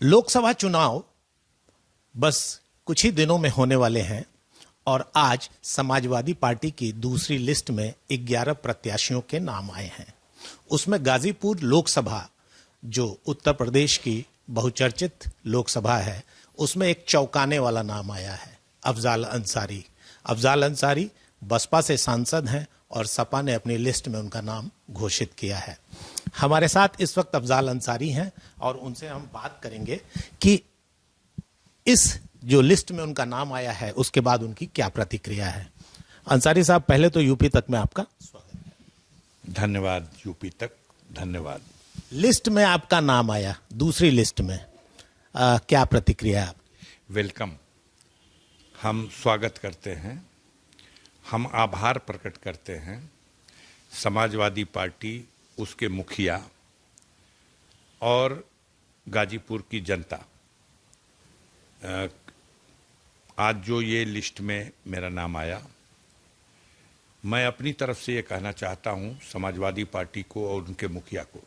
लोकसभा चुनाव बस कुछ ही दिनों में होने वाले हैं और आज समाजवादी पार्टी की दूसरी लिस्ट में 11 प्रत्याशियों के नाम आए हैं। उसमें गाजीपुर लोकसभा, जो उत्तर प्रदेश की बहुचर्चित लोकसभा है, उसमें एक चौंकाने वाला नाम आया है, अफजाल अंसारी। अफजाल अंसारी बसपा से सांसद हैं और सपा ने अपनी लिस्ट में उनका नाम घोषित किया है। हमारे साथ इस वक्त अफजाल अंसारी हैं और उनसे हम बात करेंगे कि इस जो लिस्ट में उनका नाम आया है उसके बाद उनकी क्या प्रतिक्रिया है। अंसारी साहब, पहले तो यूपी तक में आपका स्वागत है। धन्यवाद। यूपी तक धन्यवाद। लिस्ट में आपका नाम आया, दूसरी लिस्ट में, क्या प्रतिक्रिया है आपकी? वेलकम। हम स्वागत करते हैं, हम आभार प्रकट करते हैं समाजवादी पार्टी, उसके मुखिया और गाजीपुर की जनता। आज जो ये लिस्ट में मेरा नाम आया, मैं अपनी तरफ से ये कहना चाहता हूँ समाजवादी पार्टी को और उनके मुखिया को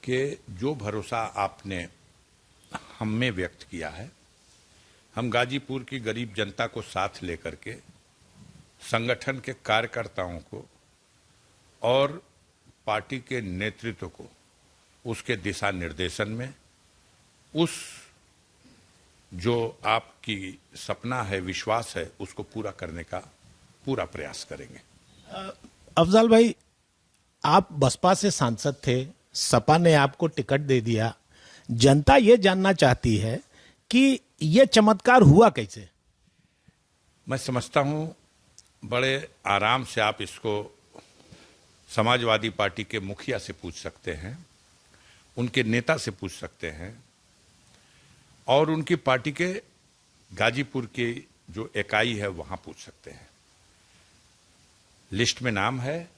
कि जो भरोसा आपने हम में व्यक्त किया है, हम गाजीपुर की गरीब जनता को साथ लेकर के संगठन के कार्यकर्ताओं को और पार्टी के नेतृत्व को उसके दिशा निर्देशन में उस जो आपकी सपना है, विश्वास है, उसको पूरा करने का पूरा प्रयास करेंगे। अफजाल भाई, आप बसपा से सांसद थे, सपा ने आपको टिकट दे दिया। जनता ये जानना चाहती है कि ये चमत्कार हुआ कैसे? मैं समझता हूं बड़े आराम से आप इसको समाजवादी पार्टी के मुखिया से पूछ सकते हैं, उनके नेता से पूछ सकते हैं और उनकी पार्टी के गाजीपुर की जो इकाई है वहां पूछ सकते हैं। लिस्ट में नाम है,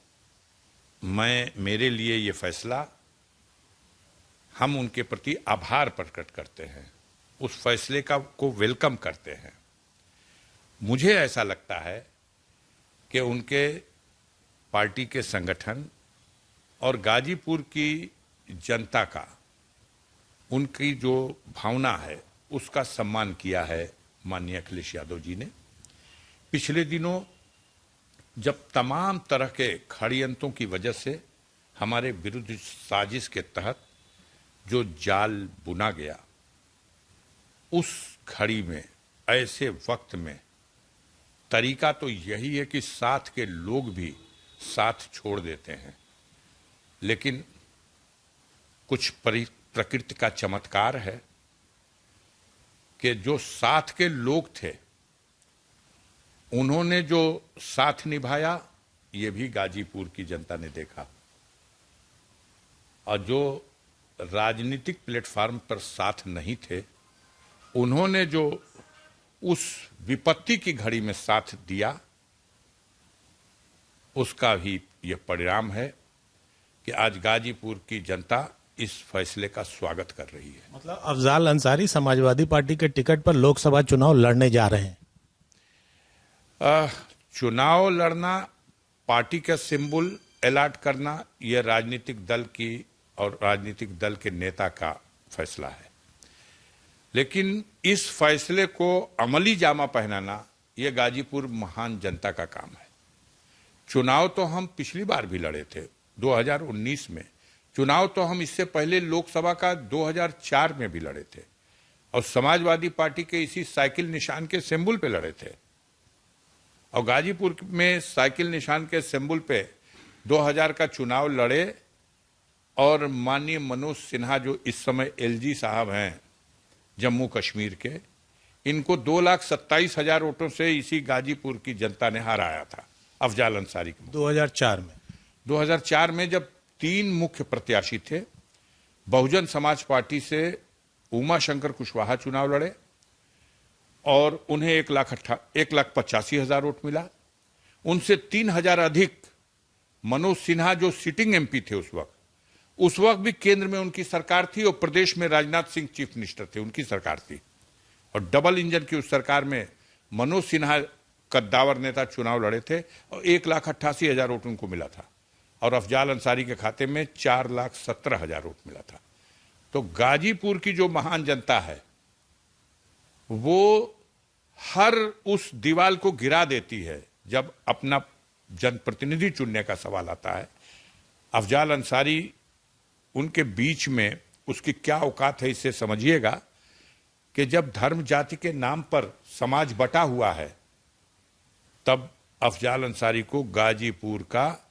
मेरे लिए ये फैसला, हम उनके प्रति आभार प्रकट करते हैं, उस फैसले को वेलकम करते हैं। मुझे ऐसा लगता है कि उनके पार्टी के संगठन और गाजीपुर की जनता का, उनकी जो भावना है, उसका सम्मान किया है माननीय अखिलेश यादव जी ने। पिछले दिनों जब तमाम तरह के षड्यंत्रों की वजह से हमारे विरुद्ध साजिश के तहत जो जाल बुना गया, उस घड़ी में, ऐसे वक्त में तरीका तो यही है कि साथ के लोग भी साथ छोड़ देते हैं, लेकिन कुछ प्रकृति का चमत्कार है कि जो साथ के लोग थे उन्होंने जो साथ निभाया, ये भी गाजीपुर की जनता ने देखा। और जो राजनीतिक प्लेटफॉर्म पर साथ नहीं थे, उन्होंने जो उस विपत्ति की घड़ी में साथ दिया, उसका भी ये परिणाम है कि आज गाजीपुर की जनता इस फैसले का स्वागत कर रही है। मतलब अफजाल अंसारी समाजवादी पार्टी के टिकट पर लोकसभा चुनाव लड़ने जा रहे हैं। चुनाव लड़ना, पार्टी का सिंबल अलॉट करना, यह राजनीतिक दल की और राजनीतिक दल के नेता का फैसला है, लेकिन इस फैसले को अमली जामा पहनाना यह गाजीपुर महान जनता का काम है। चुनाव तो हम पिछली बार भी लड़े थे 2019 में, चुनाव तो हम इससे पहले लोकसभा का 2004 में भी लड़े थे और समाजवादी पार्टी के इसी साइकिल निशान के सिंबल पे लड़े थे। और गाजीपुर में साइकिल निशान के सिंबल पे 2000 का चुनाव लड़े और माननीय मनोज सिन्हा, जो इस समय एलजी साहब हैं जम्मू कश्मीर के, इनको 2,27,000 वोटों से इसी गाजीपुर की जनता ने हराया था अफजाल अंसारी को 2004 में जब 3 मुख्य प्रत्याशी थे। बहुजन समाज पार्टी से उमा शंकर कुशवाहा चुनाव लड़े और उन्हें 1,85,000 वोट मिला। उनसे 3,000 अधिक मनोज सिन्हा, जो सिटिंग एमपी थे उस वक्त भी केंद्र में उनकी सरकार थी और प्रदेश में राजनाथ सिंह चीफ मिनिस्टर थे, उनकी सरकार थी। और डबल इंजन की उस सरकार में मनोज सिन्हा कद्दावर नेता चुनाव लड़े थे और 1,88,000 वोट उनको मिला था और अफजाल अंसारी के खाते में 4,17,000 वोट मिला था। तो गाजीपुर की जो महान जनता है वो हर उस दीवार को गिरा देती है जब अपना जनप्रतिनिधि चुनने का सवाल आता है। अफजाल अंसारी उनके बीच में, उसकी क्या औकात है इससे समझिएगा कि जब धर्म जाति के नाम पर समाज बटा हुआ है तब अफजाल अंसारी को गाजीपुर का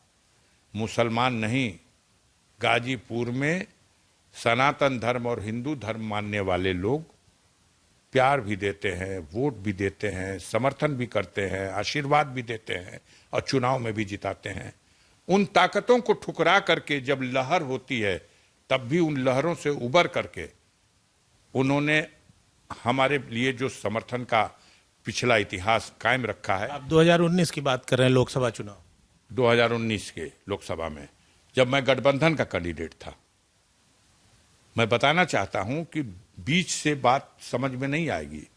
मुसलमान नहीं, गाजीपुर में सनातन धर्म और हिंदू धर्म मानने वाले लोग प्यार भी देते हैं, वोट भी देते हैं, समर्थन भी करते हैं, आशीर्वाद भी देते हैं और चुनाव में भी जिताते हैं। उन ताकतों को ठुकरा करके जब लहर होती है तब भी उन लहरों से उबर करके उन्होंने हमारे लिए जो समर्थन का पिछला इतिहास कायम रखा है। आप 2019 की बात कर रहे हैं, लोकसभा चुनाव 2019 के लोकसभा में जब मैं गठबंधन का कैंडिडेट था, मैं बताना चाहता हूं कि बीच से बात समझ में नहीं आएगी।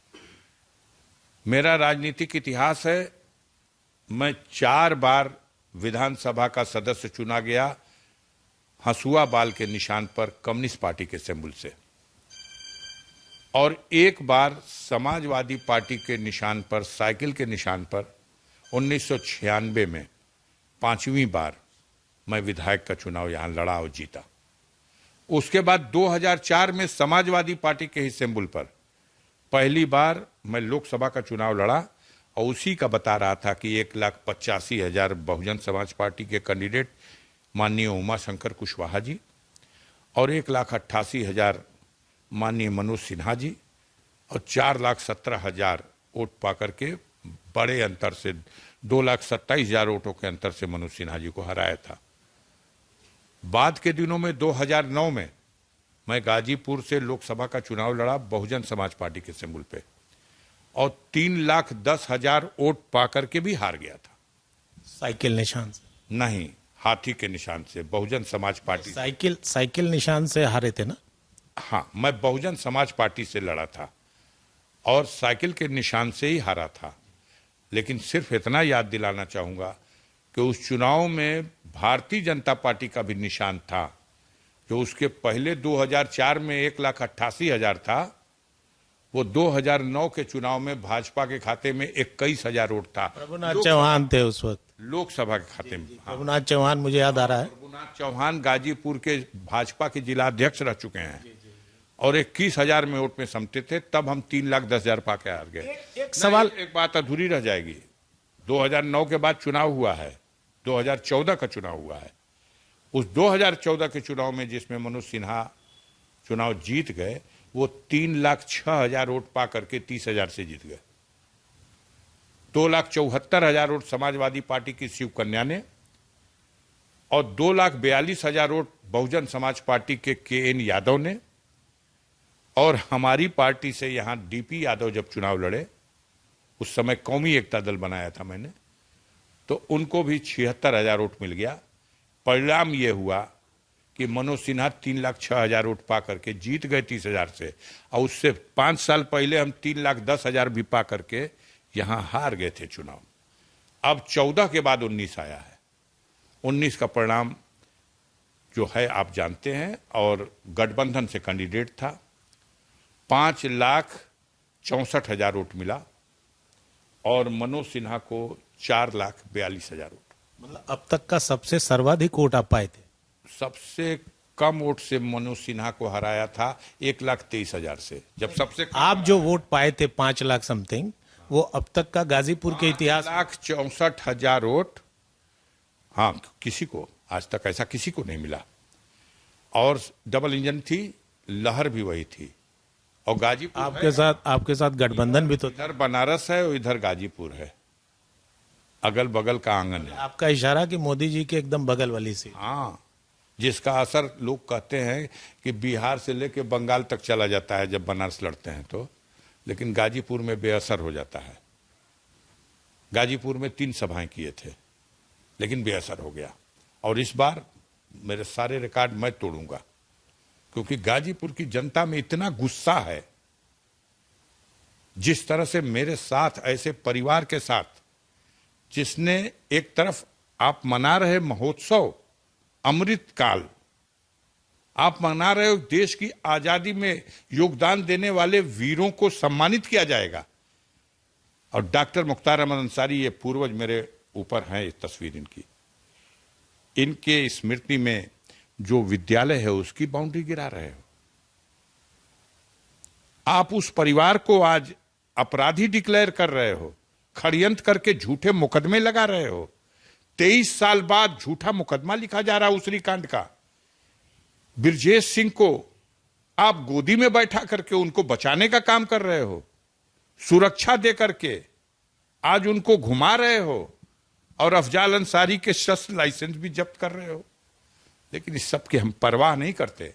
मेरा राजनीतिक इतिहास है, मैं 4 बार विधानसभा का सदस्य चुना गया हंसुआ बाल के निशान पर कम्युनिस्ट पार्टी के सिंबल से, और 1 बार समाजवादी पार्टी के निशान पर, साइकिल के निशान पर 1996 में 5वीं बार मैं विधायक का चुनाव यहां लड़ा और जीता। उसके बाद 2004 में समाजवादी पार्टी के ही सिंबल पर पहली बार मैं लोकसभा का चुनाव लड़ा और उसी का बता रहा था कि 1,85,000 बहुजन समाज पार्टी के कैंडिडेट माननीय उमाशंकर कुशवाहा जी और 1,88,000 माननीय मनोज सिन्हा जी और 4,17,000 वोट पाकर के बड़े अंतर से 2,27,000 वोटों के अंतर से मनोज सिन्हा जी को हराया था। बाद के दिनों में 2009 में मैं गाजीपुर से लोकसभा का चुनाव लड़ा बहुजन समाज पार्टी के सिंबल पे और 3,10,000 वोट पाकर के भी हार गया था। साइकिल निशान से नहीं, हाथी के निशान से बहुजन समाज पार्टी। साइकिल निशान से हारे थे ना? हाँ, मैं बहुजन समाज पार्टी से लड़ा था और साइकिल के निशान से ही हारा था। लेकिन सिर्फ इतना याद दिलाना चाहूंगा कि उस चुनाव में भारतीय जनता पार्टी का भी निशान था, जो उसके पहले 2004 में 1,88,000 था, वो 2009 के चुनाव में भाजपा के खाते में 21,000 वोट था। प्रभुनाथ चौहान थे उस वक्त लोकसभा के खाते में। प्रभुनाथ चौहान, मुझे याद आ रहा है। प्रभुनाथ चौहान गाजीपुर के भाजपा के जिला अध्यक्ष रह चुके हैं और 21,000 में वोट में समते थे, तब हम 3,10,000 पाके हार गए। एक सवाल, एक बात अधूरी रह जाएगी। 2009 के बाद चुनाव हुआ है, 2014 का चुनाव हुआ है। उस 2014 के चुनाव में जिसमें मनोज सिन्हा चुनाव जीत गए, वो 3,06,000 वोट पा करके 30,000 से जीत गए। 2,74,000 वोट समाजवादी पार्टी की शिव कन्या ने और 2,42,000 वोट बहुजन समाज पार्टी के एन यादव ने, और हमारी पार्टी से यहां डीपी यादव जब चुनाव लड़े, उस समय कौमी एकता दल बनाया था मैंने, तो उनको भी 76,000 वोट मिल गया। परिणाम यह हुआ कि मनोज सिन्हा 3,06,000 वोट पा करके जीत गए 30,000 से, और उससे 5 साल पहले हम 3,10,000 भी पा करके यहां हार गए थे चुनाव। अब 14 के बाद 19 आया है। 19 का परिणाम जो है आप जानते हैं, और गठबंधन से कैंडिडेट था। 5,64,000 वोट मिला और मनोज सिन्हा को 4,42,000 वोट। मतलब अब तक का सबसे सर्वाधिक वोट आप पाए थे? सबसे कम वोट से मनोज सिन्हा को हराया था 1,23,000 से। जब सबसे आप जो वोट पाए थे 5 लाख समथिंग, वो अब तक का गाजीपुर के इतिहास 5,64,000 वोट, हाँ, किसी को आज तक ऐसा किसी को नहीं मिला। और डबल इंजन थी, लहर भी वही थी। और गाजीपुर आपके साथ गठबंधन भी तो। इधर बनारस है और इधर गाजीपुर है, अगल बगल का आंगन है। आपका इशारा कि मोदी जी के एकदम बगल वाली सीट। हाँ, जिसका असर लोग कहते हैं कि बिहार से लेके बंगाल तक चला जाता है जब बनारस लड़ते हैं तो, लेकिन गाजीपुर में बेअसर हो जाता है। गाजीपुर में 3 सभाएं किए थे लेकिन बेअसर हो गया। और इस बार मेरे सारे रिकॉर्ड मैं तोड़ूंगा, क्योंकि गाजीपुर की जनता में इतना गुस्सा है। जिस तरह से मेरे साथ, ऐसे परिवार के साथ, जिसने एक तरफ आप मना रहे महोत्सव, अमृत काल, आप मना रहे हो देश की आजादी में योगदान देने वाले वीरों को सम्मानित किया जाएगा। और डॉक्टर मुख्तार अहमद अंसारी, ये पूर्वज मेरे ऊपर हैं, इस तस्वीर इनकी, इनके स्मृति में जो विद्यालय है उसकी बाउंड्री गिरा रहे हो। आप उस परिवार को आज अपराधी डिक्लेयर कर रहे हो, षड्यंत्र करके झूठे मुकदमे लगा रहे हो। 23 साल बाद झूठा मुकदमा लिखा जा रहा है उसरी कांड का। ब्रजेश सिंह को आप गोदी में बैठा करके उनको बचाने का काम कर रहे हो, सुरक्षा दे करके आज उनको घुमा रहे हो, और अफजाल अंसारी के शस्त्र लाइसेंस भी जब्त कर रहे हो। लेकिन इस सब की हम परवाह नहीं करते।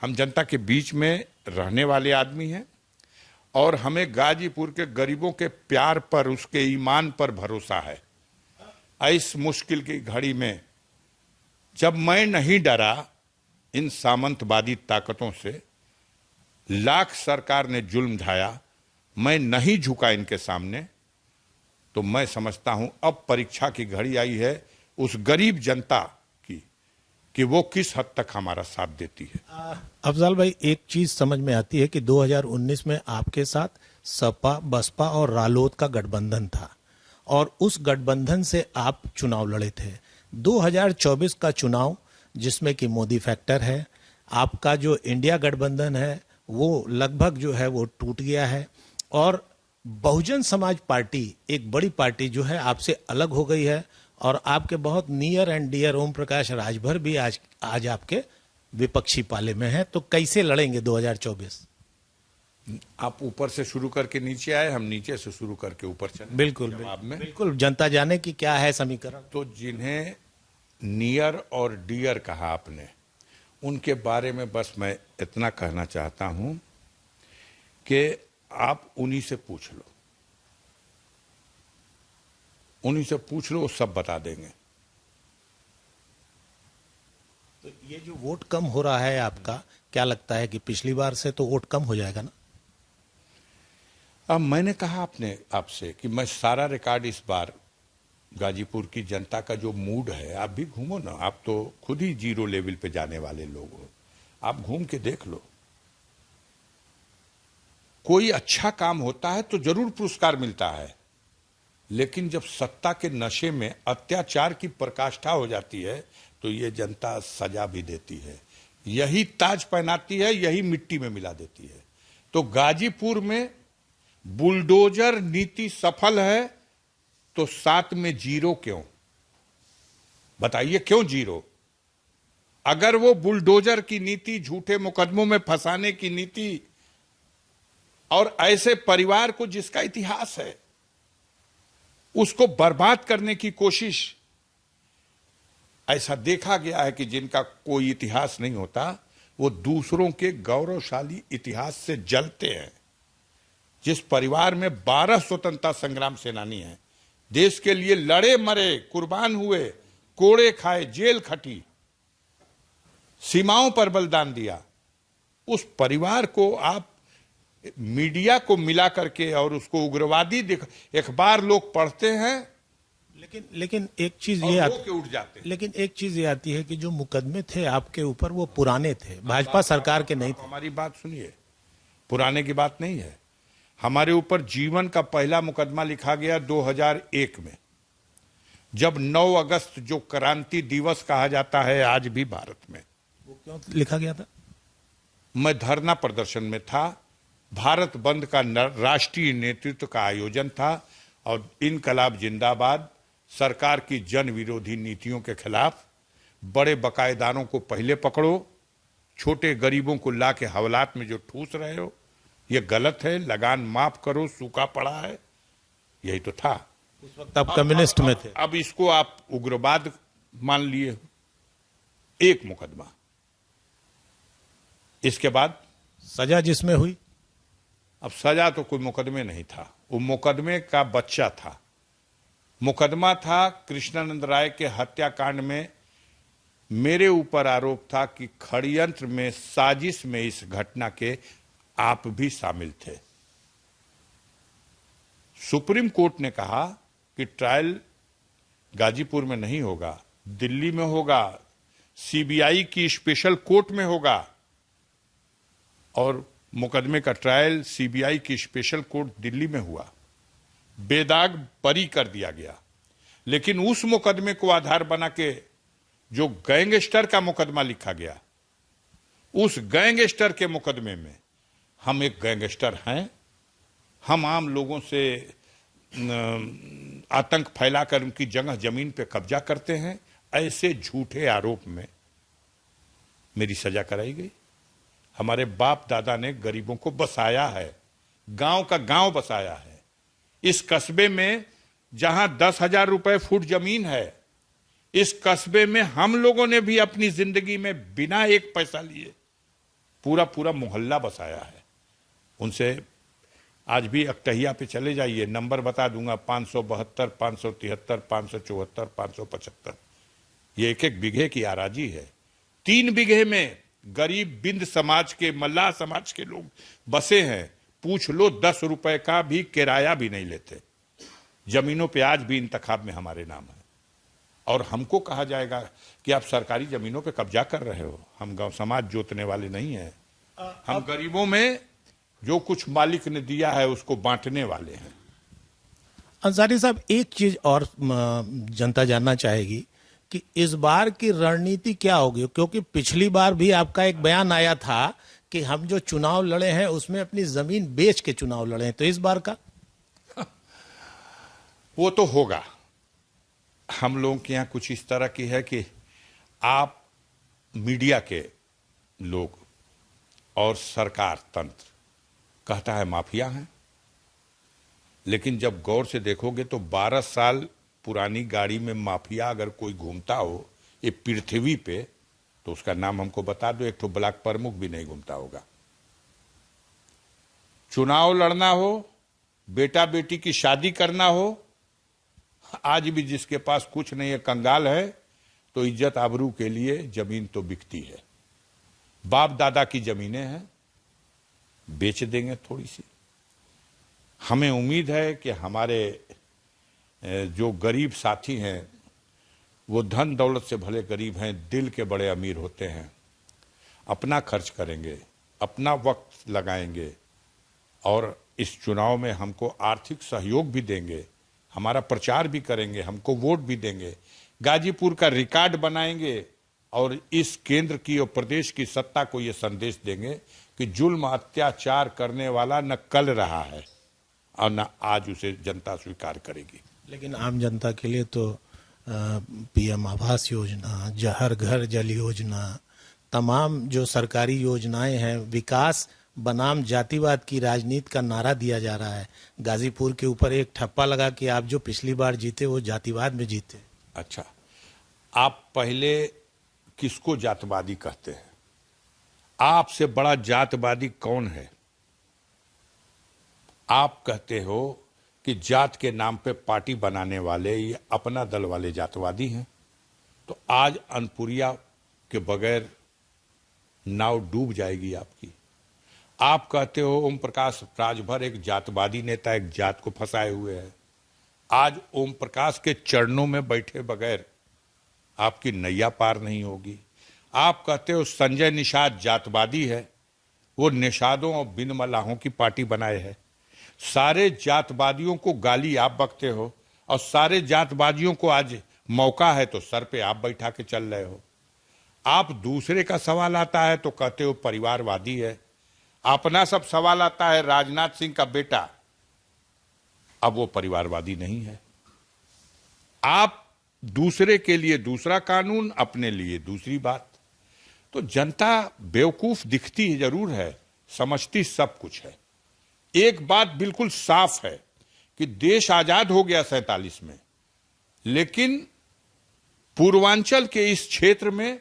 हम जनता के बीच में रहने वाले आदमी हैं और हमें गाजीपुर के गरीबों के प्यार पर, उसके ईमान पर भरोसा है। इस मुश्किल की घड़ी में जब मैं नहीं डरा इन सामंतवादी ताकतों से, लाख सरकार ने जुल्म ढाया, मैं नहीं झुका इनके सामने, तो मैं समझता हूं अब परीक्षा की घड़ी आई है उस गरीब जनता की कि वो किस हद तक हमारा साथ देती है। अफजाल भाई, एक चीज समझ में आती है कि 2019 में आपके साथ सपा, बसपा और रालोद का गठबंधन था और उस गठबंधन से आप चुनाव लड़े थे। 2024 का चुनाव जिसमें कि मोदी फैक्टर है, आपका जो इंडिया गठबंधन है वो लगभग जो है वो टूट गया है और बहुजन समाज पार्टी, एक बड़ी पार्टी जो है आपसे अलग हो गई है और आपके बहुत near and dear Om Prakash Rajbhar भी आज आपके विपक्षी पाले में है। तो कैसे लड़ेंगे 2024? आप ऊपर से शुरू करके नीचे आए, हम नीचे से शुरू करके ऊपर चले। बिल्कुल बिल्कुल, जनता जाने की क्या है समीकरण। तो जिन्हें नियर और डियर कहा आपने, उनके बारे में बस मैं इतना कहना चाहता हूं कि आप उन्हीं से पूछ लो, उन्हीं से पूछ लो, वो सब बता देंगे। तो ये जो वोट कम हो रहा है आपका, क्या लगता है कि पिछली बार से तो वोट कम हो जाएगा ना? अब मैंने कहा आपसे कि मैं सारा रिकॉर्ड इस बार गाजीपुर की जनता का जो मूड है, आप भी घूमो ना, आप तो खुद ही जीरो लेवल पे जाने वाले लोग हो, आप घूम के देख लो। कोई अच्छा काम होता है तो जरूर पुरस्कार मिलता है, लेकिन जब सत्ता के नशे में अत्याचार की पराकाष्ठा हो जाती है तो ये जनता सजा भी देती है, यही ताज पहनाती है, यही मिट्टी में मिला देती है। तो गाजीपुर में बुलडोजर नीति सफल है तो 7 में जीरो क्यों? बताइए क्यों जीरो? अगर वो बुलडोजर की नीति, झूठे मुकदमों में फंसाने की नीति और ऐसे परिवार को जिसका इतिहास है उसको बर्बाद करने की कोशिश, ऐसा देखा गया है कि जिनका कोई इतिहास नहीं होता वो दूसरों के गौरवशाली इतिहास से जलते हैं। जिस परिवार में 12 स्वतंत्रता संग्राम सेनानी हैं, देश के लिए लड़े मरे, कुर्बान हुए, कोड़े खाए, जेल खटी, सीमाओं पर बलिदान दिया, उस परिवार को आप मीडिया को मिला करके और उसको उग्रवादी अखबार लोग पढ़ते हैं, लेकिन एक चीज ये उठ जाते हैं। लेकिन एक चीज ये आती है कि जो मुकदमे थे आपके ऊपर वो पुराने थे, भाजपा सरकार के नहीं थे। हमारी बात सुनिए, पुराने की बात नहीं है। हमारे ऊपर जीवन का पहला मुकदमा लिखा गया 2001 में, जब 9 अगस्त जो क्रांति दिवस कहा जाता है आज भी भारत में। वो क्यों लिखा गया था? मैं धरना प्रदर्शन में था, भारत बंद का राष्ट्रीय नेतृत्व का आयोजन था और इनकलाब जिंदाबाद, सरकार की जन विरोधी नीतियों के खिलाफ, बड़े बकायेदारों को पहले पकड़ो, छोटे गरीबों को ला के हवालात में जो ठूस रहे हो ये गलत है, लगान माफ करो, सूखा पड़ा है, यही तो था। उस वक्त आप कम्युनिस्ट में थे। अब इसको आप उग्रवाद मान लिए, एक मुकदमा, इसके बाद सजा जिसमें हुई, अब सजा तो कोई मुकदमे नहीं था, वो मुकदमे का बच्चा था। मुकदमा था कृष्णानंद राय के हत्याकांड में, मेरे ऊपर आरोप था कि षड्यंत्र में, साजिश में इस घटना के आप भी शामिल थे। सुप्रीम कोर्ट ने कहा कि ट्रायल गाजीपुर में नहीं होगा, दिल्ली में होगा, सीबीआई की स्पेशल कोर्ट में होगा और मुकदमे का ट्रायल सीबीआई की स्पेशल कोर्ट दिल्ली में हुआ, बेदाग बरी कर दिया गया। लेकिन उस मुकदमे को आधार बना के जो गैंगस्टर का मुकदमा लिखा गया, उस गैंगस्टर के मुकदमे में हम एक गैंगस्टर हैं, हम आम लोगों से आतंक फैलाकर उनकी जगह जमीन पे कब्जा करते हैं, ऐसे झूठे आरोप में मेरी सजा कराई गई। हमारे बाप दादा ने गरीबों को बसाया है, गांव का गांव बसाया है। इस कस्बे में जहां 10,000 रुपए फुट जमीन है, इस कस्बे में हम लोगों ने भी अपनी जिंदगी में बिना एक पैसा लिए पूरा पूरा मोहल्ला बसाया है। उनसे आज भी अकटहिया पे चले जाइए, नंबर बता दूंगा, 572, 573, 574, 575। ये एक एक बीघे की आराजी है। 3 बीघे में गरीब बिंद समाज के, मल्लाह समाज के लोग बसे हैं। पूछ लो, 10 रुपए का भी किराया भी नहीं लेते। जमीनों पे आज भी इंतखाब में हमारे नाम है और हमको कहा जाएगा कि आप सरकारी जमीनों पे कब्जा कर रहे हो। हम गांव समाज जोतने वाले नहीं हैं, हम गरीबों में जो कुछ मालिक ने दिया है उसको बांटने वाले हैं। अंसारी साहब, एक चीज और जनता जानना चाहेगी कि इस बार की रणनीति क्या होगी, क्योंकि पिछली बार भी आपका एक बयान आया था कि हम जो चुनाव लड़े हैं उसमें अपनी जमीन बेच के चुनाव लड़े हैं, तो इस बार का वो तो होगा। हम लोगों के यहां कुछ इस तरह की है कि आप मीडिया के लोग और सरकार तंत्र कहता है माफिया हैं, लेकिन जब गौर से देखोगे तो 12 साल पुरानी गाड़ी में माफिया अगर कोई घूमता हो ये पृथ्वी पे, तो उसका नाम हमको बता दो। एक तो ब्लॉक प्रमुख भी नहीं घूमता होगा। चुनाव लड़ना हो, बेटा बेटी की शादी करना हो, आज भी जिसके पास कुछ नहीं है, कंगाल है, तो इज्जत आबरू के लिए जमीन तो बिकती है। बाप दादा की जमीनें हैं, बेच देंगे थोड़ी सी। हमें उम्मीद है कि हमारे जो गरीब साथी हैं वो धन दौलत से भले गरीब हैं, दिल के बड़े अमीर होते हैं। अपना खर्च करेंगे, अपना वक्त लगाएंगे और इस चुनाव में हमको आर्थिक सहयोग भी देंगे, हमारा प्रचार भी करेंगे, हमको वोट भी देंगे, गाजीपुर का रिकॉर्ड बनाएंगे और इस केंद्र की और प्रदेश की सत्ता को ये संदेश देंगे कि जुल्म अत्याचार करने वाला न कल रहा है और न आज उसे जनता स्वीकार करेगी। लेकिन आम जनता के लिए तो पीएम आवास योजना, हर घर जल योजना, तमाम जो सरकारी योजनाएं हैं, विकास बनाम जातिवाद की राजनीति का नारा दिया जा रहा है। गाजीपुर के ऊपर एक ठप्पा लगा कि आप जो पिछली बार जीते वो जातिवाद में जीते। अच्छा, आप पहले किसको जातवादी कहते हैं? आपसे बड़ा जातवादी कौन है? आप कहते हो कि जात के नाम पे पार्टी बनाने वाले ये अपना दल वाले जातवादी हैं, तो आज अनपुरिया के बगैर नाव डूब जाएगी आपकी। आप कहते हो ओम प्रकाश राजभर एक जातवादी नेता एक जात को फंसाए हुए है। आज ओम प्रकाश के चरणों में बैठे बगैर आपकी नैया पार नहीं होगी। आप कहते हो संजय निषाद जातवादी है, वो निषादों और बिन मल्लाहों की पार्टी बनाए है। सारे जातवादियों को गाली आप बकते हो और सारे जातवादियों को आज मौका है तो सर पे आप बैठा के चल रहे हो। आप दूसरे का सवाल आता है तो कहते हो परिवारवादी है। अपना सब सवाल आता है राजनाथ सिंह का बेटा, अब वो परिवारवादी नहीं है। आप दूसरे के लिए दूसरा कानून, अपने लिए दूसरी बात। तो जनता बेवकूफ दिखती जरूर है, समझती सब कुछ है। एक बात बिल्कुल साफ है कि देश आजाद हो गया 47 में, लेकिन पूर्वांचल के इस क्षेत्र में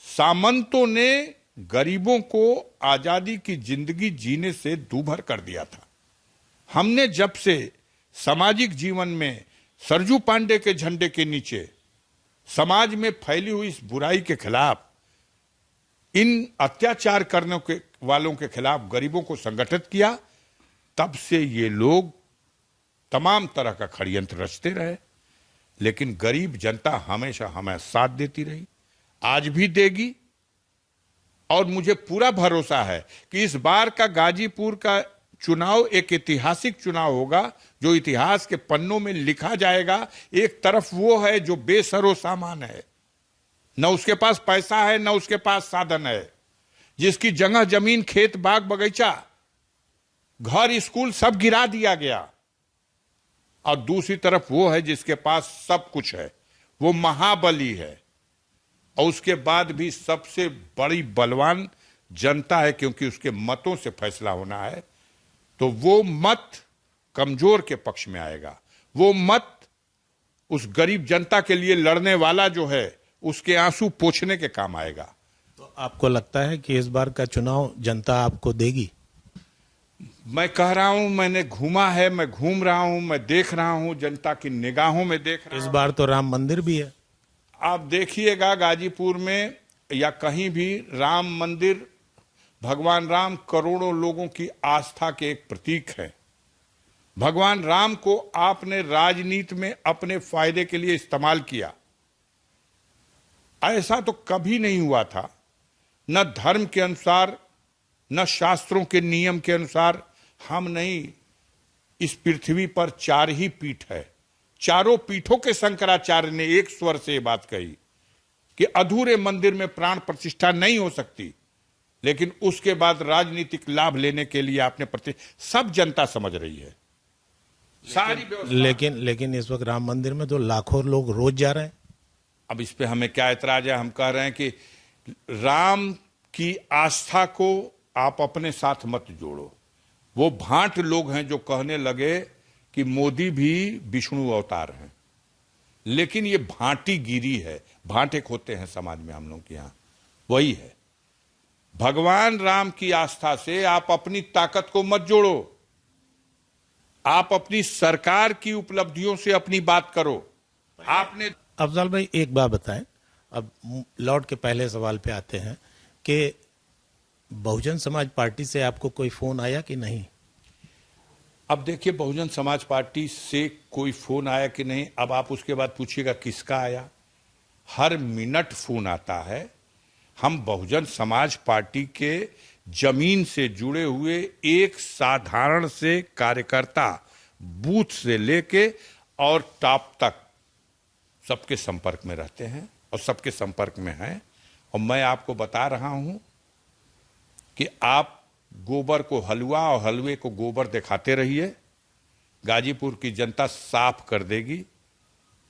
सामंतों ने गरीबों को आजादी की जिंदगी जीने से दूभर कर दिया था। हमने जब से सामाजिक जीवन में सरजू पांडे के झंडे के नीचे समाज में फैली हुई इस बुराई के खिलाफ, इन अत्याचार करने के वालों के खिलाफ गरीबों को संगठित किया, तब से ये लोग तमाम तरह का षड्यंत्र रचते रहे, लेकिन गरीब जनता हमेशा हमें साथ देती रही। आज भी देगी। और मुझे पूरा भरोसा है कि इस बार का गाजीपुर का चुनाव एक ऐतिहासिक चुनाव होगा, जो इतिहास के पन्नों में लिखा जाएगा। एक तरफ वो है जो बेसरो सामान है, न उसके पास पैसा है न उसके पास साधन है, जिसकी जगह जमीन खेत बाग बगीचा घर स्कूल सब गिरा दिया गया। और दूसरी तरफ वो है जिसके पास सब कुछ है, वो महाबली है। और उसके बाद भी सबसे बड़ी बलवान जनता है, क्योंकि उसके मतों से फैसला होना है। तो वो मत कमजोर के पक्ष में आएगा, वो मत उस गरीब जनता के लिए लड़ने वाला जो है उसके आंसू पोंछने के काम आएगा। तो आपको लगता है कि इस बार का चुनाव जनता आपको देगी? मैं कह रहा हूं, मैंने घूमा है, मैं घूम रहा हूं, मैं देख रहा हूं, जनता की निगाहों में देख रहा हूं। इस बार तो राम मंदिर भी है। आप देखिएगा गाजीपुर में या कहीं भी राम मंदिर, भगवान राम करोड़ों लोगों की आस्था के एक प्रतीक है। भगवान राम को आपने राजनीति में अपने फायदे के लिए इस्तेमाल किया, ऐसा तो कभी नहीं हुआ था। न धर्म के अनुसार न शास्त्रों के नियम के अनुसार हम नहीं, इस पृथ्वी पर 4 ही पीठ है। चारों पीठों के शंकराचार्य ने एक स्वर से बात कही कि अधूरे मंदिर में प्राण प्रतिष्ठा नहीं हो सकती, लेकिन उसके बाद राजनीतिक लाभ लेने के लिए आपने सब जनता समझ रही है सारी व्यवस्था। लेकिन इस वक्त राम मंदिर में तो लाखों लोग रोज जा रहे हैं। अब इस पे हमें क्या ऐतराज है? हम कह रहे हैं कि राम की आस्था को आप अपने साथ मत जोड़ो। वो भांट लोग हैं जो कहने लगे कि मोदी भी विष्णु अवतार हैं, लेकिन ये भांटी गिरी है। भांट एक होते हैं समाज में हम लोग के यहां, वही है। भगवान राम की आस्था से आप अपनी ताकत को मत जोड़ो, आप अपनी सरकार की उपलब्धियों से अपनी बात करो। आपने अफजल भाई एक बात बताएं, अब लौट के पहले सवाल पे आते हैं कि बहुजन समाज पार्टी से आपको कोई फोन आया कि नहीं? अब देखिए, बहुजन समाज पार्टी से कोई फोन आया कि नहीं, अब आप उसके बाद पूछिएगा किसका आया। हर मिनट फोन आता है। हम बहुजन समाज पार्टी के जमीन से जुड़े हुए एक साधारण से कार्यकर्ता, बूथ से लेके और टॉप तक सबके संपर्क में रहते हैं और सबके संपर्क में हैं। और मैं आपको बता रहा हूं कि आप गोबर को हलवा और हलवे को गोबर दिखाते रहिए, गाजीपुर की जनता साफ कर देगी।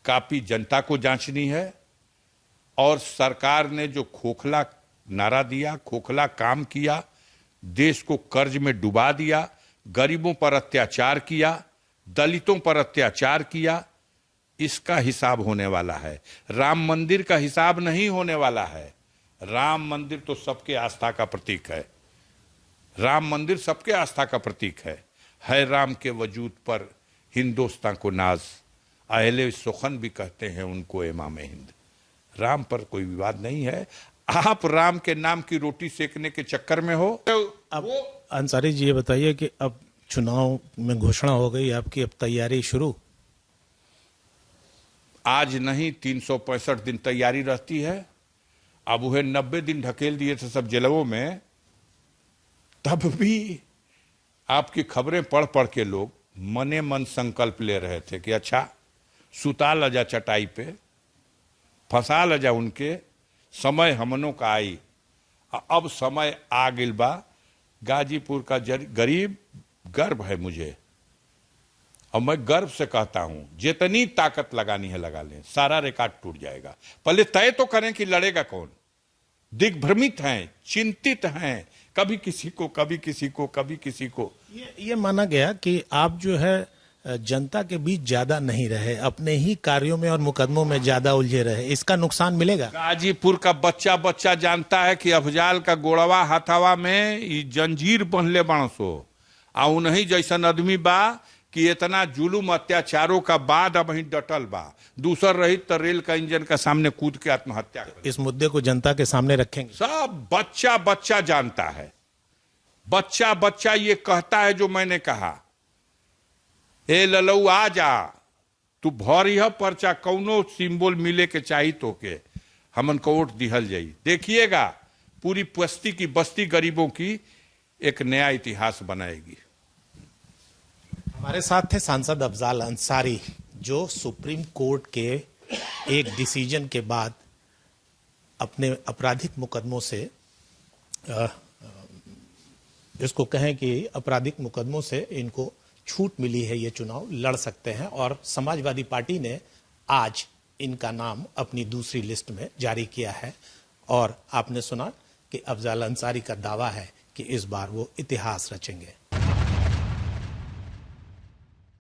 काफी जनता को जांचनी है। और सरकार ने जो खोखला नारा दिया, खोखला काम किया, देश को कर्ज में डुबा दिया, गरीबों पर अत्याचार किया, दलितों पर अत्याचार किया, इसका हिसाब होने वाला है। राम मंदिर का हिसाब नहीं होने वाला है। राम मंदिर तो सबके आस्था का प्रतीक है। राम मंदिर सबके आस्था का प्रतीक है राम के वजूद पर हिंदुस्तान को नाज, अहले सुखन भी कहते हैं उनको इमाम हिंद। राम पर कोई विवाद नहीं है। आप राम के नाम की रोटी सेकने के चक्कर में हो। अब अंसारी जी ये बताइए कि अब चुनाव में घोषणा हो गई आपकी, अब तैयारी शुरू? आज नहीं 365 दिन तैयारी रहती है। अब वह 90 दिन ढकेल दिए थे सब जेलों में, तब भी आपकी खबरें पढ़ पढ़ के लोग मने मन संकल्प ले रहे थे कि अच्छा सुता लजा चटाई पे, फंसा लजा उनके, समय हमनों का आई। अब समय आ गिल बा। गाजीपुर का गरीब गर्व है मुझे, और मैं गर्व से कहता हूं जितनी ताकत लगानी है लगा लें, सारा रिकॉर्ड टूट जाएगा। पहले तय तो करें कि लड़ेगा कौन। दिग्भ्रमित हैं, चिंतित हैं, कभी किसी को कभी किसी को कभी किसी को। ये माना गया कि आप जो है जनता के बीच ज्यादा नहीं रहे, अपने ही कार्यों में और मुकदमों में ज्यादा उलझे रहे, इसका नुकसान मिलेगा? गाजीपुर का बच्चा बच्चा जानता है कि अफजाल का गोड़वा हाथावा में जंजीर बंधले बाणसो, आ उन्हीं जैसन आदमी बा कि इतना जुलूम अत्याचारों का बाद अब ही डटल बा। दूसर रही तो रेल का इंजन का सामने कूद के आत्महत्या कर। इस मुद्दे को जनता के सामने रखेंगे। सब बच्चा बच्चा जानता है। बच्चा बच्चा ये कहता है जो मैंने कहा, ए ललऊ आ जा, तू भरिह पर्चा, कौनो सिंबल मिले के चाहिए तो के, हमन को वोट दिहल जाई। देखिएगा पूरी बस्ती गरीबों की एक नया इतिहास बनाएगी। हमारे साथ थे सांसद अफजाल अंसारी, जो सुप्रीम कोर्ट के एक डिसीजन के बाद अपने आपराधिक मुकदमों से इसको कहें कि आपराधिक मुकदमों से इनको छूट मिली है, ये चुनाव लड़ सकते हैं। और समाजवादी पार्टी ने आज इनका नाम अपनी दूसरी लिस्ट में जारी किया है। और आपने सुना कि अफजाल अंसारी का दावा है कि इस बार वो इतिहास रचेंगे।